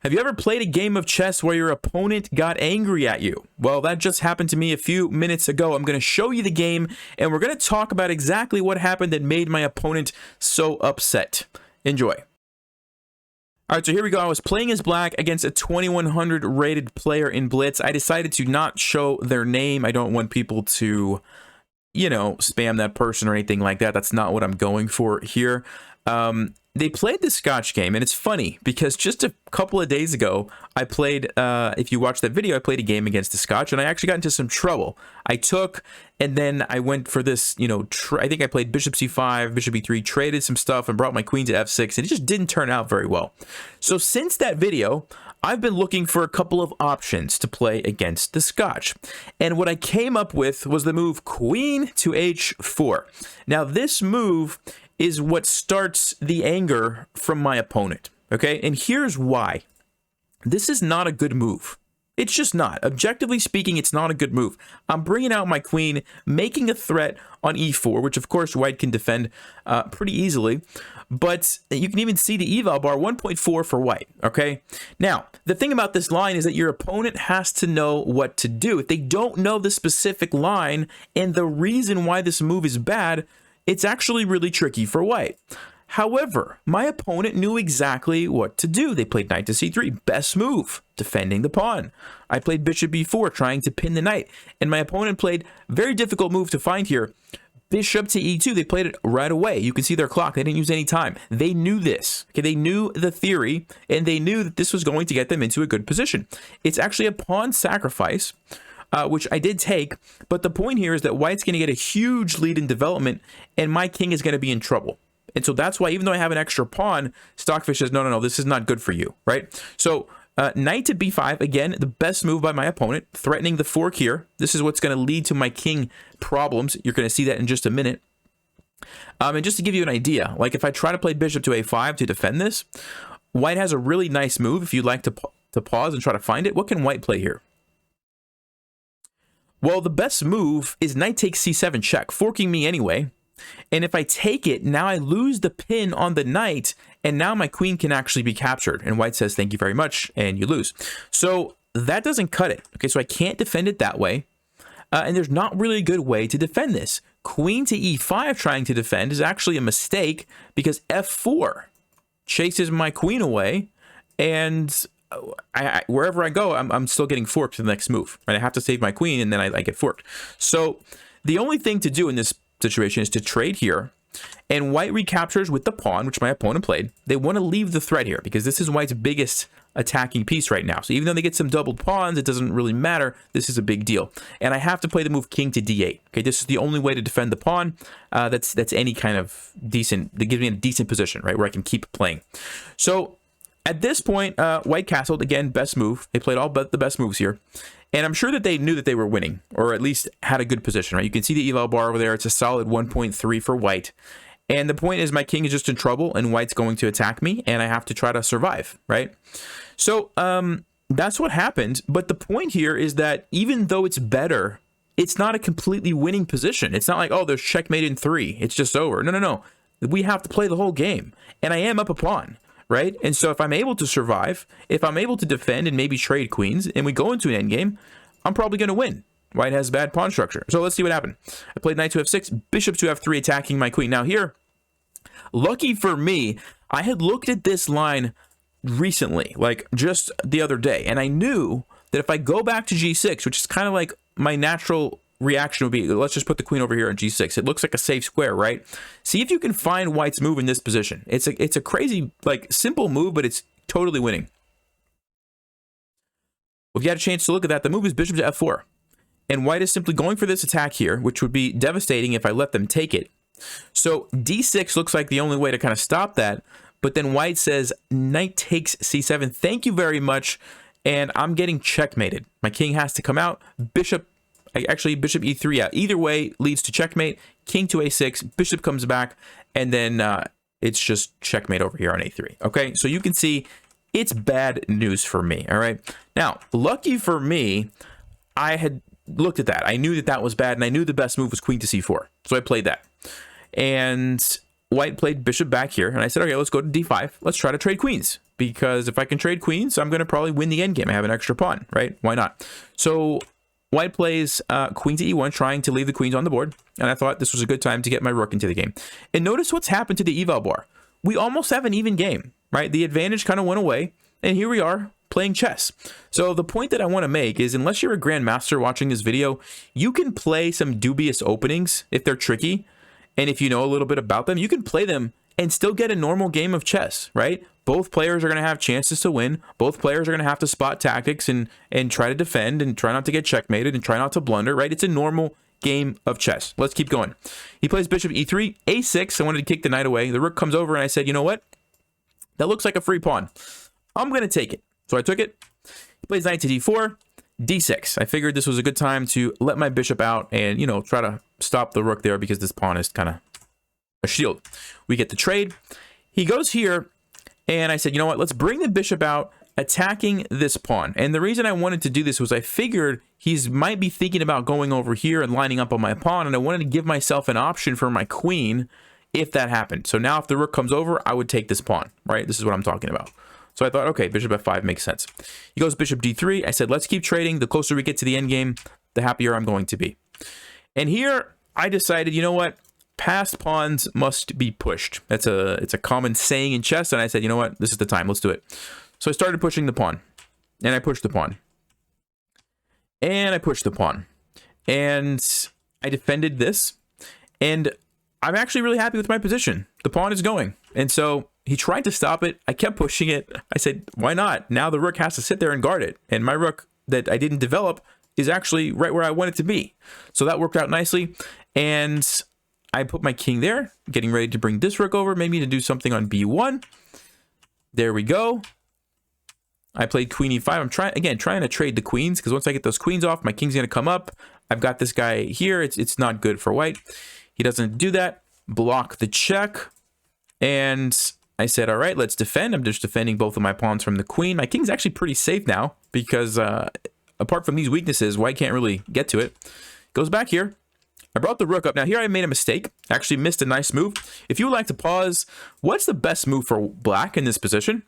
Have you ever played a game of chess where your opponent got angry at you? Well, that just happened to me a few minutes ago. I'm going to show you the game, and we're going to talk about exactly what happened that made my opponent so upset. Enjoy. All right, so here we go. I was playing as black against a 2100 rated player in Blitz. I decided to not show their name. I don't want people to, you know, spam that person or anything like that. That's not what I'm going for here. They played the Scotch game, and it's funny because just a couple of days ago, I played, if you watched that video, I played a game against the Scotch, and I actually got into some trouble. I took, and then I went for this, you know, I think I played bishop c5, bishop e3, traded some stuff, and brought my queen to f6, and it just didn't turn out very well. So since that video, I've been looking for a couple of options to play against the Scotch. And what I came up with was the move queen to h4. Now, this move is what starts the anger from my opponent, okay? And here's why. This is not a good move. It's just not. Objectively speaking, it's not a good move. I'm bringing out my queen, making a threat on e4, which of course white can defend pretty easily. But you can even see the eval bar, 1.4 for white, okay? Now, the thing about this line is that your opponent has to know what to do. If they don't know the specific line and the reason why this move is bad, it's actually really tricky for white. However, my opponent knew exactly what to do. They played knight to c3, best move, defending the pawn. I played bishop b4, trying to pin the knight. And my opponent played very difficult move to find here, bishop to e2. They played it right away. You can see their clock. They didn't use any time. They knew this. Okay, they knew the theory, and they knew that this was going to get them into a good position. It's actually a pawn sacrifice, which I did take, but the point here is that white's going to get a huge lead in development, and my king is going to be in trouble. And so that's why, even though I have an extra pawn, Stockfish says, no, this is not good for you, right? So knight to b5, again, the best move by my opponent, threatening the fork here. This is what's going to lead to my king problems. You're going to see that in just a minute. And just to give you an idea, like if I try to play bishop to a5 to defend this, white has a really nice move. If you'd like to pause and try to find it, what can white play here? Well, the best move is knight takes c7 check, forking me anyway. And if I take it, now I lose the pin on the knight, and now my queen can actually be captured. And white says, thank you very much, and you lose. So that doesn't cut it. Okay, so I can't defend it that way. And there's not really a good way to defend this. Queen to e5 trying to defend is actually a mistake because f4 chases my queen away, and wherever I go, I'm still getting forked to the next move. Right? I have to save my queen, and then I get forked. So the only thing to do in this situation is to trade here, and white recaptures with the pawn, which my opponent played. They want to leave the threat here because this is white's biggest attacking piece right now. So even though they get some doubled pawns, it doesn't really matter. This is a big deal. And I have to play the move king to d8. Okay, this is the only way to defend the pawn. That's any kind of decent, that gives me a decent position, right, where I can keep playing. So at this point, white castled, again, best move. They played all but the best moves here. And I'm sure that they knew that they were winning, or at least had a good position, right? You can see the eval bar over there. It's a solid 1.3 for white. And the point is my king is just in trouble, and white's going to attack me, and I have to try to survive, right? So that's what happened. But the point here is that even though it's better, it's not a completely winning position. It's not like, oh, there's checkmate in 3. It's just over. No. We have to play the whole game. And I am up a pawn. Right? And so if I'm able to survive, if I'm able to defend and maybe trade queens, and we go into an endgame, I'm probably going to win. White has bad pawn structure. So let's see what happened. I played knight to f6, bishop to f3, attacking my queen. Now here, lucky for me, I had looked at this line recently, like just the other day, and I knew that if I go back to g6, which is kind of like my natural reaction would be, let's just put the queen over here on g6. It looks like a safe square, right? See if you can find white's move in this position. It's a crazy, like, simple move, but it's totally winning. Well, if you had a chance to look at that, the move is bishop to f4. And white is simply going for this attack here, which would be devastating if I let them take it. So d6 looks like the only way to kind of stop that. But then white says, knight takes c7. Thank you very much. And I'm getting checkmated. My king has to come out. Bishop e3 out. Either way leads to checkmate. King to a6, bishop comes back, and then it's just checkmate over here on a3. Okay, so you can see it's bad news for me. All right, now lucky for me, I had looked at that. I knew that was bad, and I knew the best move was queen to c4, so I played that. And white played bishop back here, and I said, okay, let's go to d5. Let's try to trade queens. because if I can trade queens, I'm going to probably win the endgame. I have an extra pawn, right? Why not? So white plays queen to e1, trying to leave the queens on the board, and I thought this was a good time to get my rook into the game. And notice what's happened to the eval bar. We almost have an even game, right? The advantage kind of went away, and here we are playing chess. So the point that I want to make is, unless you're a grandmaster watching this video, you can play some dubious openings if they're tricky, and if you know a little bit about them, you can play them and still get a normal game of chess, right? Both players are going to have chances to win. Both players are going to have to spot tactics and try to defend and try not to get checkmated and try not to blunder, right? It's a normal game of chess. Let's keep going. He plays bishop e3, a6. I wanted to kick the knight away. The rook comes over and I said, you know what? That looks like a free pawn. I'm going to take it. So I took it. He plays knight to d4, d6. I figured this was a good time to let my bishop out and, you know, try to stop the rook there because this pawn is kind of a shield. We get the trade. He goes here, and I said, you know what? Let's bring the bishop out, attacking this pawn. And the reason I wanted to do this was I figured he might be thinking about going over here and lining up on my pawn, and I wanted to give myself an option for my queen if that happened. So now if the rook comes over, I would take this pawn, right? This is what I'm talking about. So I thought, okay, bishop f5 makes sense. He goes bishop d3. I said, let's keep trading. The closer we get to the endgame, the happier I'm going to be. And here I decided, you know what? Passed pawns must be pushed. It's a common saying in chess, and I said, you know what? This is the time. Let's do it. So I started pushing the pawn, and I pushed the pawn, and I pushed the pawn, and I defended this, and I'm actually really happy with my position. The pawn is going, and so he tried to stop it. I kept pushing it. I said, why not? Now the rook has to sit there and guard it, and my rook that I didn't develop is actually right where I want it to be. So that worked out nicely, and I put my king there, getting ready to bring this rook over, maybe to do something on b1. There we go. I played queen e5. I'm trying to trade the queens, because once I get those queens off, my king's going to come up. I've got this guy here. It's not good for white. He doesn't do that. Block the check. And I said, all right, let's defend. I'm just defending both of my pawns from the queen. My king's actually pretty safe now, because apart from these weaknesses, white can't really get to it. Goes back here. I brought the rook up. Now here I made a mistake. Actually missed a nice move. If you would like to pause, what's the best move for black in this position?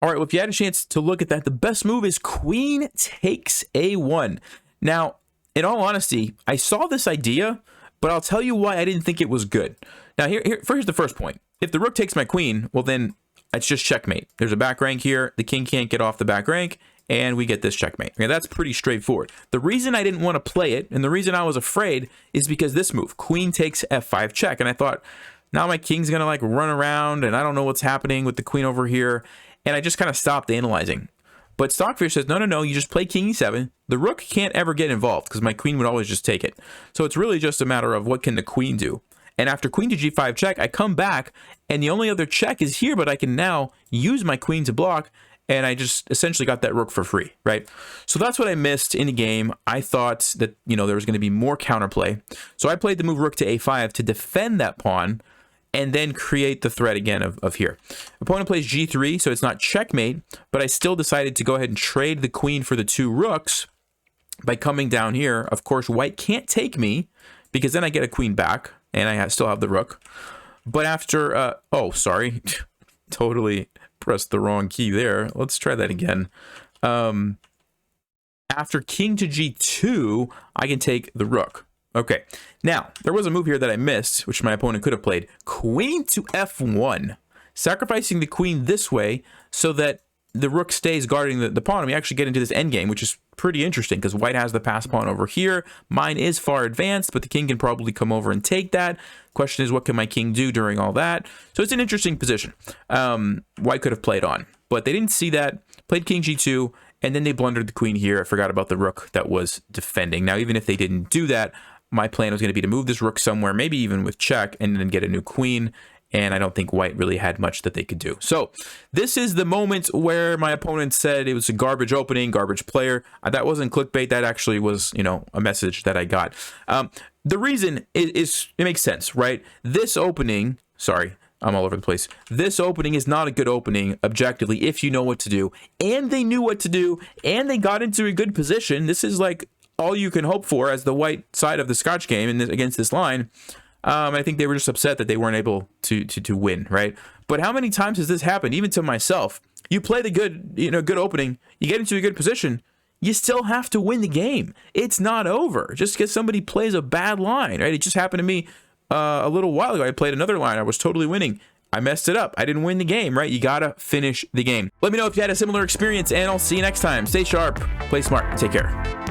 All right, well, if you had a chance to look at that, the best move is queen takes a1. Now, in all honesty, I saw this idea, but I'll tell you why I didn't think it was good. Now here's the first point. If the rook takes my queen, well then it's just checkmate. There's a back rank here. The king can't get off the back rank, and we get this checkmate. Okay, that's pretty straightforward. The reason I didn't want to play it, and the reason I was afraid, is because this move, queen takes f5 check. And I thought, now my king's going to like run around, and I don't know what's happening with the queen over here. And I just kind of stopped analyzing. But Stockfish says, no, you just play king e7. The rook can't ever get involved, because my queen would always just take it. So it's really just a matter of what can the queen do. And after queen to g5 check, I come back, and the only other check is here, but I can now use my queen to block, and I just essentially got that rook for free, right? So that's what I missed in the game. I thought that, you know, there was going to be more counterplay. So I played the move rook to a5 to defend that pawn, and then create the threat again of here. Opponent plays g3, so it's not checkmate, but I still decided to go ahead and trade the queen for the two rooks by coming down here. Of course, white can't take me, because then I get a queen back, and I still have the rook. But after, oh, sorry, totally pressed the wrong key there. Let's try that again. After king to g2, I can take the rook. Okay, now, there was a move here that I missed, which my opponent could have played. Queen to f1, sacrificing the queen this way so that the rook stays guarding the pawn, and we actually get into this endgame, which is pretty interesting, because white has the pass pawn over here. Mine is far advanced, but the king can probably come over and take that. Question is, what can my king do during all that? So it's an interesting position. White could have played on, but they didn't see that. Played king g2, and then they blundered the queen here. I forgot about the rook that was defending. Now, even if they didn't do that, my plan was going to be to move this rook somewhere, maybe even with check, and then get a new queen. And I don't think white really had much that they could do. So this is the moment where my opponent said it was a garbage opening, garbage player. That wasn't clickbait. That actually was, you know, a message that I got. The reason is it makes sense, right? This opening, sorry, I'm all over the place. This opening is not a good opening objectively if you know what to do. And they knew what to do, and they got into a good position. This is like all you can hope for as the white side of the Scotch game against this line. I think they were just upset that they weren't able to win, right? But how many times has this happened, even to myself? You play the good opening, you get into a good position, you still have to win the game. It's not over just because somebody plays a bad line, right? It just happened to me a little while ago. I played another line. I was totally winning. I messed it up. I didn't win the game, right? You gotta finish the game. Let me know if you had a similar experience, and I'll see you next time. Stay sharp, play smart, take care.